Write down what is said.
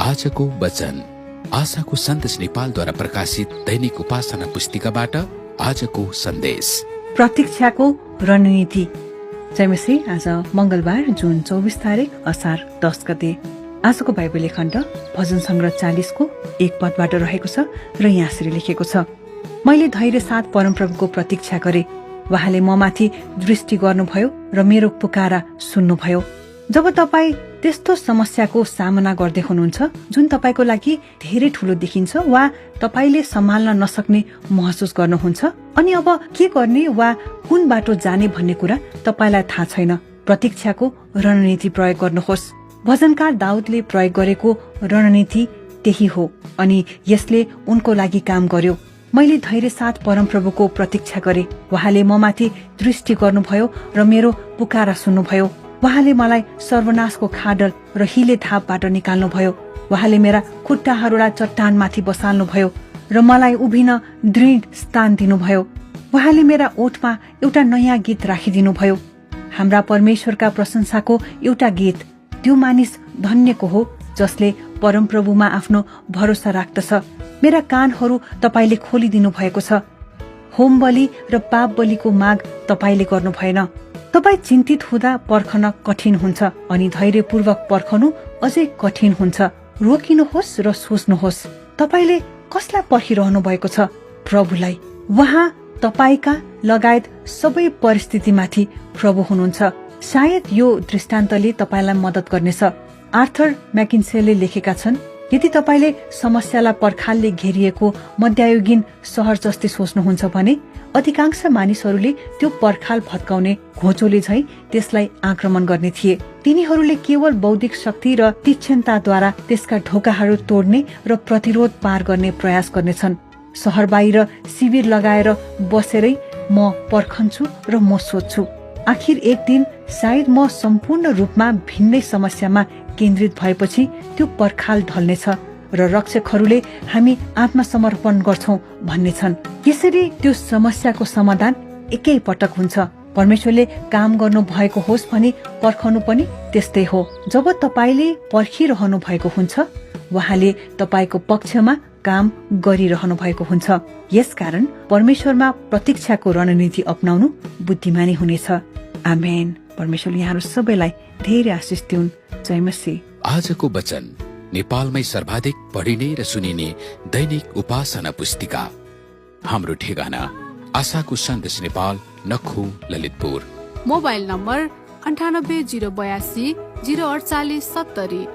आजको वचन आशाको सन्देश नेपालद्वारा प्रकाशित दैनिक उपासना पुस्तिकाबाट आजको सन्देश। प्रतीक्षाको रणनीति। जयमसी। आज मंगलबार जुन 24 तारिक असार 10 गते। आजको बाइबल खण्ड भजन संग्रह 40 को 1 पदबाट रहेको छ र यहाँ यसरी लेखेको छ, मैले धैर्य साथ परमप्रभुको प्रतीक्षा गरे, उहाँले ममाथि दृष्टि गर्नुभयो र मेरो पुकारा सुन्नुभयो। जब तपाईँ त्यस्तो समस्याको सामना गर्दै हुनुहुन्छ जुन तपाईको लागि धेरै ठूलो देखिन्छ वा तपाईले सम्हाल्न नसक्ने महसुस गर्नुहुन्छ, अनि अब के गर्ने वा कुन बाटो जाने भन्ने कुरा तपाईलाई थाहा छैन, प्रतीक्षाको रणनीति प्रयोग गर्नुहोस्। भजनकार दाउदले प्रयोग गरेको रणनीति त्यही हो अनि यसले उनको लागि काम गर्यो। मैले धैर्य साथ परमप्रभुको प्रतीक्षा गरे, उहाँले ममाथि दृष्टि गर्नुभयो र मेरो पुकारा सुन्नुभयो। उहाँले मलाई सर्वनाशको खाडल र हिले धापबाट निकाल्नुभयो। उहाँले मेरा खुट्टाहरूलाई चट्टानमाथि बसाल्नुभयो र मलाई उभिन दृढ स्थान दिनुभयो। उहाँले मेरा ओठमा एउटा नयाँ गीत राखिदिनुभयो। हाम्रा परमेश्वरका प्रशंसाको एउटा गीत। त्यो मानिस धन्यको हो जसले परमप्रभुमा आफ्नो भरोसा राख्दछ। मेरा कानहरू तपाईले खोलिदिनु भएको छ। होम बलि र पाप बलिको माग तपाईले गर्नु भएन। तपाई चिन्तित हुँदा पर्खन कठिन हुन्छ अनि धैर्यपूर्वक पर्खनु अझै कठिन हुन्छ। रोकिनुहोस् र सोच्नुहोस्, तपाईले कसलाई पर्खिरहनु भएको छ? प्रभुलाई। उहाँ तपाईका लगायत सबै परिस्थितिमाथि प्रभु हुनुहुन्छ। सायद यो दृष्टान्तले तपाईलाई मद्दत गर्नेछ। आर्थर मैकिन्सेले लेखेका छन्, यदि तपाईले समस्यालाई पर्खालले घेरिएको मध्ययुगीन सहर जस्तै सोच्नुहुन्छ भने अधिकांश मानिसहरूले त्यो पर्खाल भत्काउने घोचोले झै त्यसलाई आक्रमण गर्ने थिए। तिनीहरूले केवल बौद्धिक शक्ति र तीक्ष्णताद्वारा त्यसका ढोकाहरू तोड्ने र प्रतिरोध पार गर्ने प्रयास गर्नेछन्। सहर बाहिर शिविर लगाएर बसेरै म पर्खन्छु र म सोध्छु, आखिर एक दिन सायद म सम्पूर्ण रूपमा भिन्नै समस्यामा केन्द्रित भएपछि त्यो पर्खाल ढल्नेछ र रक्षकहरूले हामी आत्मसमर्पण गर्छौं भन्ने छन्। यसरी त्यो समस्याको समाधान एकै पटक हुन्छ। परमेश्वरले काम गर्नु भएको होस् भने पर्खनु पनि त्यस्तै हो। जब तपाईले पर्खिरहनु भएको हुन्छ उहाँले तपाईको पक्षमा काम गरिरहनु भएको हुन्छ। यसकारण परमेश्वरमा प्रतीक्षाको रणनीति अपनाउनु बुद्धिमानी हुनेछ। आमेन। परमेश्वरले यहाँहरू सबैलाई धेरै आशिष दिउन्। जय मसीह। आजको वचन नेपालमै सर्वाधिक पढिने र सुनिने दैनिक उपासना पुस्तिका। हाम्रो ठेगाना आशाको सन्देश नेपाल, नखु, ललितपुर। Mobile number 98 082 048 70।